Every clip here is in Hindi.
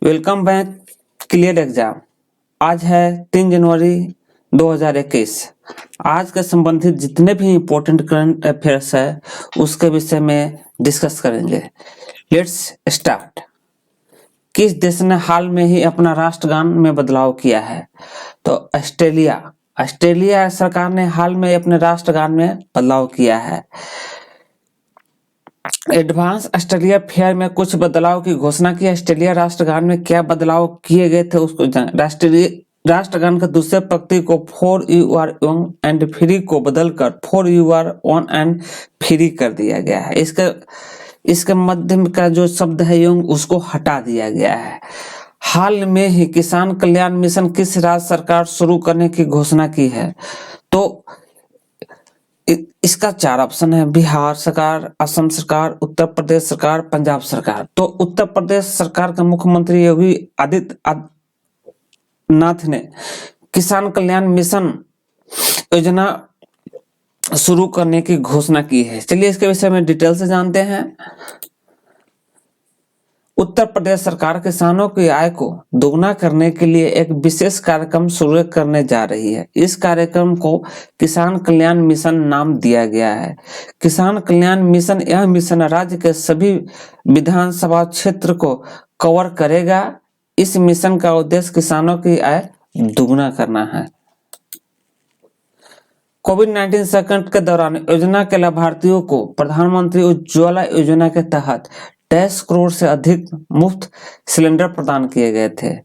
Welcome back clear exam. आज है 3 जनवरी 2021। आज के संबंधित जितने भी इम्पोर्टेंट करंट अफेयर्स है उसके विषय में डिस्कस करेंगे। Let's start. किस देश ने हाल में ही अपना राष्ट्रगान में बदलाव किया है? तो ऑस्ट्रेलिया सरकार ने हाल में अपने राष्ट्रगान में बदलाव किया है। एडवांस ऑस्ट्रेलिया फेयर में कुछ बदलाव की घोषणा की। ऑस्ट्रेलिया राष्ट्रगान में क्या बदलाव किए गए थे उसको राष्ट्रीय राष्ट्रगान के दूसरे पंक्ति को for you are young and free को बदलकर for you are one and free कर दिया गया है। इसके मध्य का जो शब्द है यंग उसको हटा दिया गया है। हाल में ही किसान कल्याण मिशन किस राज्य सरकार शुरू करने की घोषणा की है? तो इसका 4 ऑप्शन है, बिहार सरकार, असम सरकार, उत्तर प्रदेश सरकार, पंजाब सरकार। तो उत्तर प्रदेश सरकार के मुख्यमंत्री योगी आदित्यनाथ ने किसान कल्याण मिशन योजना शुरू करने की घोषणा की है। चलिए इसके विषय में डिटेल से जानते हैं। उत्तर प्रदेश सरकार किसानों की आय को दोगुना करने के लिए एक विशेष कार्यक्रम शुरू करने जा रही है। इस कार्यक्रम को किसान कल्याण मिशन नाम दिया गया है। किसान कल्याण मिशन यह मिशन राज्य के सभी विधानसभा क्षेत्र को कवर करेगा। इस मिशन का उद्देश्य किसानों की आय दोगुना करना है। कोविड-19 संकट के दौरान योजना के लाभार्थियों को प्रधानमंत्री उज्ज्वला योजना के तहत 10 करोड़ से अधिक मुफ्त सिलेंडर प्रदान किए गए थे।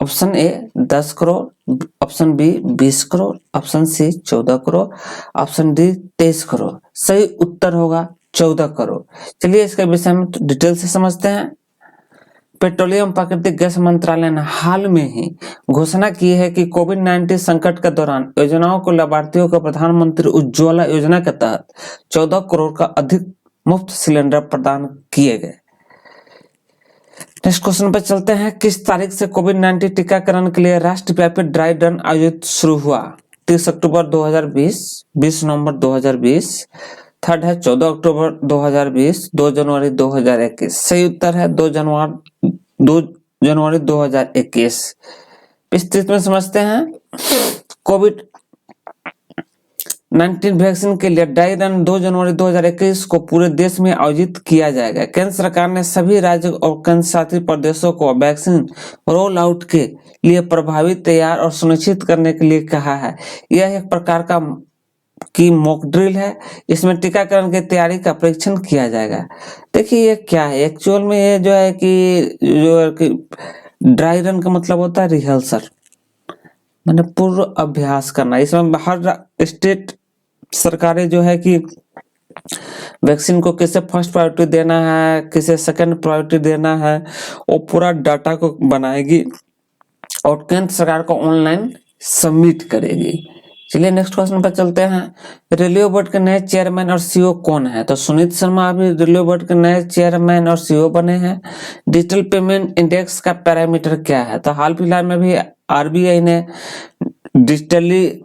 Option A 10 crore, option B 20 crore, option C 14 crore, option D 23 crore. सही उत्तर होगा 14 करोड़। चलिए इसके विषय में डिटेल से समझते हैं। पेट्रोलियम प्राकृतिक गैस मंत्रालय ने हाल में ही घोषणा की है कि कोविड-19 संकट के दौरान योजनाओं को लाभार्थियों को प्रधानमंत्री उज्ज्वला योजना के तहत 14 करोड़ का अधिक मुफ्त सिलेंडर प्रदान किए गए। नेक्स्ट क्वेश्चन पर चलते हैं। किस तारीख से कोविड-19 टीकाकरण के लिए राष्ट्रव्यापी ड्राई रन आयोजित शुरू हुआ? 30 अक्टूबर 2020, 20 नवंबर 2020, थर्ड है 14 अक्टूबर 2020, 2 जनवरी 2021। सही उत्तर है 2 जनवरी 2021। विस्तृत में समझते हैं। कोविड 19 वैक्सीन के लिए ड्राई रन 2 जनवरी 2021 को पूरे देश में आयोजित किया जाएगा। केंद्र सरकार ने सभी राज्यों और केंद्र शासित प्रदेशों को वैक्सीन रोल आउट के लिए प्रभावी, तैयार और सुनिश्चित करने के लिए कहा है। यह एक प्रकार की मॉक ड्रिल है। इसमें टीकाकरण की तैयारी का परीक्षण किया जाएगा। देखिए ये क्या है एक्चुअल में, ये जो है कि ड्राई रन का मतलब होता है रिहर्सल, मैंने पूर्व अभ्यास करना। इसमें हर स्टेट सरकारें जो है कि वैक्सीन को किसे फर्स्ट प्रायोरिटी देना है, किसे सेकंड प्रायोरिटी देना है, वो पूरा डाटा को बनाएगी और केंद्र सरकार को ऑनलाइन सबमिट करेगी। चलिए नेक्स्ट क्वेश्चन पर चलते हैं। रेलवे बोर्ड के नए चेयरमैन और सीईओ कौन है? तो सुनीत शर्मा अभी रेलवे बोर्ड के नए चेयरमैन और सीईओ बने हैं। डिजिटल पेमेंट इंडेक्स का पैरामीटर क्या है? तो हाल फिलहाल में भी आरबीआई ने डिजिटली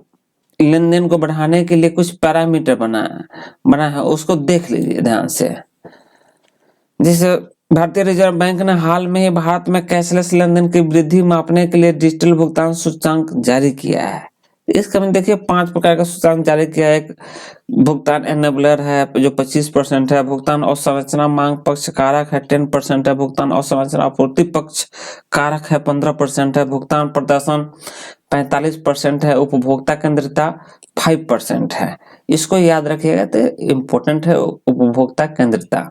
लेनदेन को बढ़ाने के लिए कुछ पैरामीटर बना है, उसको देख लीजिए ध्यान से। जिसे भारतीय रिजर्व बैंक ने हाल में ही भारत में कैशलेस लेनदेन की वृद्धि मापने के लिए डिजिटल भुगतान सूचकांक जारी किया है। इसका में देखिए 5 प्रकार का सूचकांक जारी किया है। एक भुगतान एनेबलर है जो 25% है, भुगतान अवसंरचना मांग पक्ष कारक है 10% है, भुगतान अवसंरचना आपूर्ति पक्ष कारक है 15% है, भुगतान प्रदर्शन 45% है, उपभोक्ता केंद्रिता 5% है। इसको याद रखिएगा तो इम्पोर्टेंट है उपभोक्ता केंद्रिता।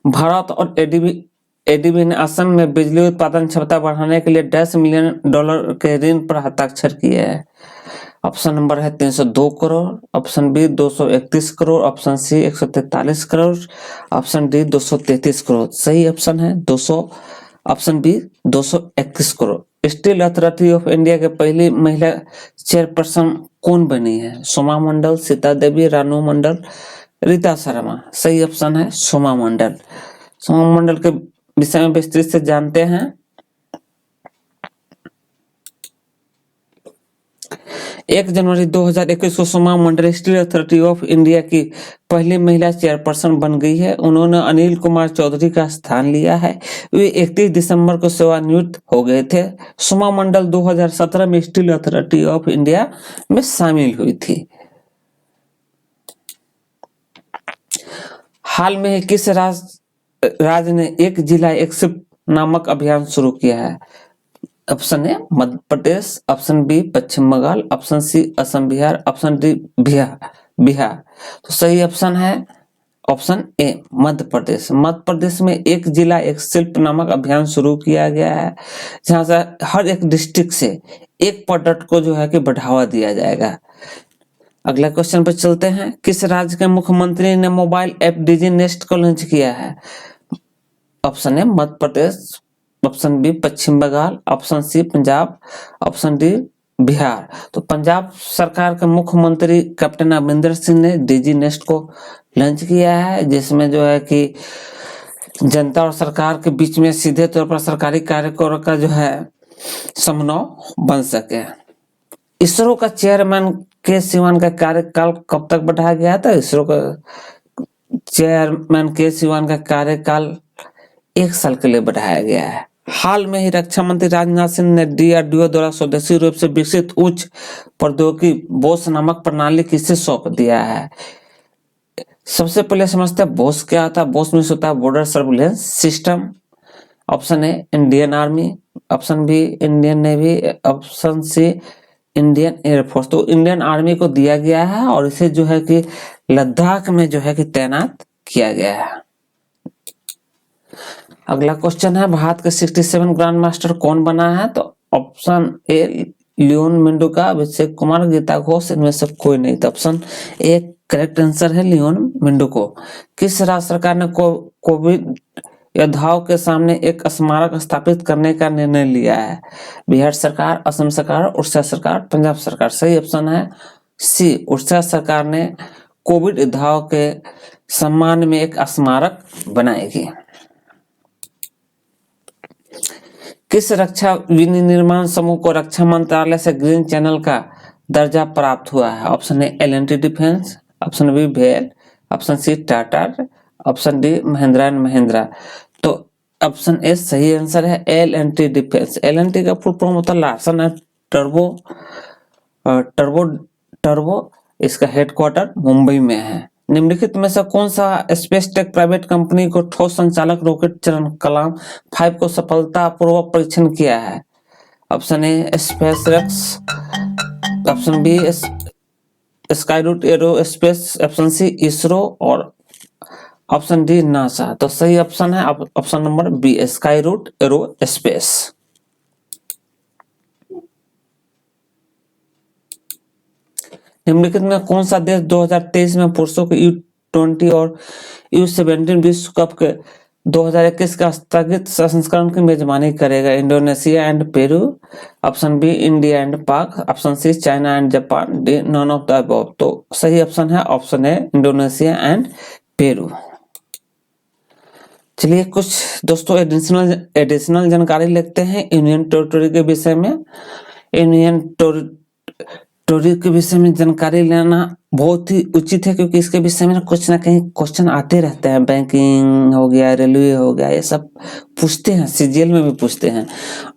भारत और एडीबी ने असम में बिजली उत्पादन क्षमता बढ़ाने के लिए $10 मिलियन के ऋण पर हस्ताक्षर किए हैं। ऑप्शन नंबर है 302 crore, option B 231 crore, option C 143 crore, option D 233 crore. सही ऑप्शन है 200, option B 231 crore. Steel authority of India के पहली महिला चेयरपर्सन कौन बनी है? सोमा मंडल, सीता देवी, रानू मंडल, रीता शर्मा। सही ऑप्शन है सोमा मंडल। सोमा मंडल के विषय में विस्तृत से जानते हैं। 1 जनवरी 2021 को सोमा मंडल स्टील अथॉरिटी ऑफ इंडिया की पहली महिला चेयरपर्सन बन गई है। उन्होंने अनिल कुमार चौधरी का स्थान लिया है। वे 31 दिसंबर को सेवानिवृत्त हो गए थे। सोमा मंडल 2017 में स्टील अथॉरिटी ऑफ इंडिया में शामिल हुई थी। हाल में ही किस राज्य ने एक जिला एक सिप नामक अभियान शुरू किया है? Option A Madhya Pradesh, option B Paschim Bangal, option C Assam Bihar, option D Bihar. तो सही ऑप्शन है ऑप्शन ए मध्य प्रदेश। मध्य प्रदेश में एक जिला एक शिल्प नामक अभियान शुरू किया गया है, जहां से हर एक डिस्ट्रिक्ट से एक प्रोडक्ट को जो है कि बढ़ावा दिया जाएगा। अगला क्वेश्चन पर चलते हैं। किस राज्य के मुख्यमंत्री ने मोबाइल ऐप डीजी नेस्ट को लॉन्च किया है? Option A Madhya Pradesh, option B Paschim Bangal, option C Punjab, option D Bihar. तो पंजाब सरकार के मुख्यमंत्री कैप्टन अमरिंदर सिंह ने डीजी नेस्ट को लॉन्च किया है, जिसमें जो है कि जनता और सरकार के बीच में सीधे तौर पर सरकारी कार्यों का जो है समन्वय बन सके। इसरो का चेयरमैन के सिवान का कार्यकाल कब तक बढ़ाया गया था? इसरो का चेयरमैन के सिवान का कार्यकाल 1 साल के लिए बढ़ाया गया है। हाल में ही रक्षा मंत्री राजनाथ सिंह ने डीआरडीओ द्वारा स्वदेशी रूप से विकसित उच्च प्रौद्योगिकी बोस नामक प्रणाली किसे सौंप दिया है? सबसे पहले समझते हैं बोस क्या होता है। बोस में होता है border surveillance system. Option A Indian army, option B Indian navy, option C Indian air force. तो इंडियन आर्मी को दिया गया है और इसे जो है कि लद्दाख में जो है कि तैनात किया गया है। अगला क्वेश्चन है, भारत के 67 ग्रैंड मास्टर कौन बना है? तो ऑप्शन ए लियोन मेंडूका, अभिषेक कुमार, गीता घोष, इनमें से कोई नहीं। तो ऑप्शन ए करेक्ट आंसर है लियोन मेंडूको। किस राज्य सरकार ने कोविड योद्धाओं के सामने एक स्मारक स्थापित करने का निर्णय लिया है? बिहार सरकार, असम सरकार, उड़ीसा सरकार, पंजाब सरकार। सही ऑप्शन है सी, उड़ीसा सरकार ने कोविड योद्धाओं के सम्मान में एक स्मारक बनाएगी। किस रक्षा विनिर्माण समूह को रक्षा मंत्रालय से ग्रीन चैनल का दर्जा प्राप्त हुआ है? Option A L and T defence, option B भेल, option C Tata, option D Mahindra and Mahindra. तो ऑप्शन ए सही आंसर है एल&टी डिफेंस। एल&टी का फुल फॉर्म होता है लार्सन एंड टर्बो। इसका हेडक्वार्टर मुंबई में है। निम्नलिखित में से कौन सा स्पेस टेक प्राइवेट कंपनी को ठोस संचालक रॉकेट चरण कलाम 5 को सफलतापूर्वक परीक्षण किया है? Option A SpaceX, option B Skyroot aerospace, option C ISRO और ऑप्शन डी नासा। तो सही ऑप्शन है option number B Skyroot aerospace. निम्नलिखित में कौन सा देश 2023 में पुरुषों के U20 और U17 विश्व कप के 2021 का स्थगित संस्करण की मेजबानी करेगा? Indonesia and Peru, option B India and Pak, option C China and Japan, D none of the above. तो सही ऑप्शन है option A Indonesia and Peru. चलिए कुछ दोस्तों एडिशनल जानकारी लेते हैं यूनियन टेरिटरी के विषय में। यूनियन टेरिटरी के विषय में जानकारी लेना बहुत ही उचित है, क्योंकि इसके विषय में कुछ ना कहीं क्वेश्चन आते रहते हैं। बैंकिंग हो गया, रेलवे हो गया, ये सब पूछते हैं, सीजीएल में भी पूछते हैं।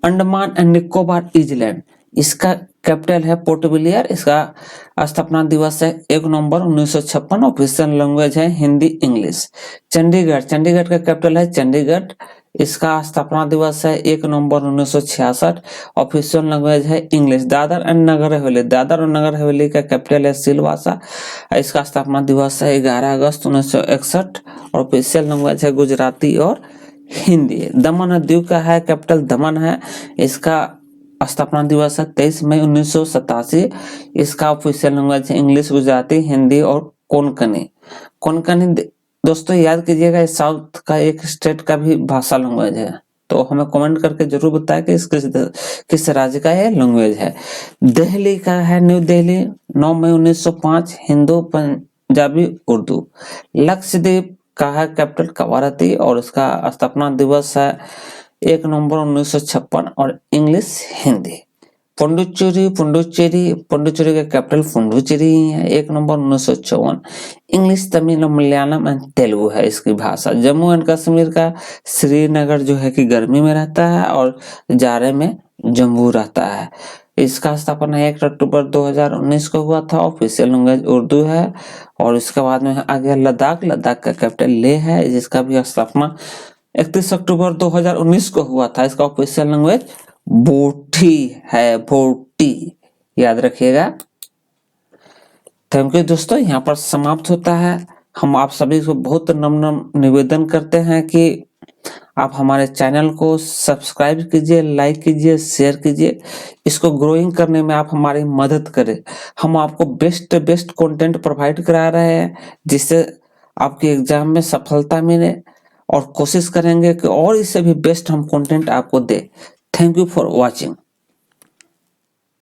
अंडमान एंड निकोबार आइलैंड, इसका कैपिटल है पोर्ट ब्लेयर। इसका स्थापना दिवस है 1 नवंबर 1956। ऑफिशियल लैंग्वेज है हिंदी इंग्लिश। चंडीगढ़ का कैपिटल है चंडीगढ़। इसका स्थापना दिवस है 1 नवंबर 1966। ऑफिशियल लैंग्वेज है इंग्लिश। दादर और नगर हवेली का कैपिटल है सिलवासा। इसका स्थापना दिवस है 11 अगस्त 1961। ऑफिशियल लैंग्वेज है गुजराती और हिंदी। दमन और दीव का है कैपिटल दमन है। इसका स्थापना दिवस है 23 मई 1987। इसका ऑफिशियल लैंग्वेज है इंग्लिश, गुजराती, हिंदी और कोंकणी दोस्तों याद कीजिएगा, साउथ का एक स्टेट का भी भाषा लैंग्वेज है। तो हमें कमेंट करके जरूर बताएं कि किस राज्य का ये लैंग्वेज है। दिल्ली का है न्यू दिल्ली, 9 मई 1905। हिंदू, पंजाबी, उर्दू। लक्षद्वीप का है कैपिटल कवारत्ती और इसका स्थापना दिवस है 1 नवंबर 1956 और इंग्लिश हिंदी। पुडुचेरी का कैपिटल पुडुचेरी ही है। 1 number 1954। English, Tamil, Malayalam and Telugu है इसकी भाषा। जम्मू एंड कश्मीर का श्रीनगर जो है कि गर्मी में रहता है और जाड़े में जम्मू रहता है। इसका स्थापना 1 अक्टूबर 2019 को हुआ था। ऑफिशियल लैंग्वेज उर्दू है। और इसके बाद में आ गया लद्दाख। लद्दाख का कैपिटल लेह है, जिसका भी स्थापना 31 अक्टूबर 2019 को हुआ था। इसका ऑफिशियल लैंग्वेज बोटी है, बोटी, याद रखिएगा। थैंक यू दोस्तों, यहाँ पर समाप्त होता है। हम आप सभी को बहुत नम्र निवेदन करते हैं कि आप हमारे चैनल को सब्सक्राइब कीजिए, लाइक कीजिए, शेयर कीजिए। इसको ग्रोइंग करने में आप हमारी मदद करें। हम आपको बेस्ट कंटेंट प्रोवाइड करा रहे हैं, जिससे आपके एग्जाम में सफलता मिले, और कोशिश करेंगे कि और इससे भी बेस्ट हम कंटेंट आपको दे। Thank you for watching.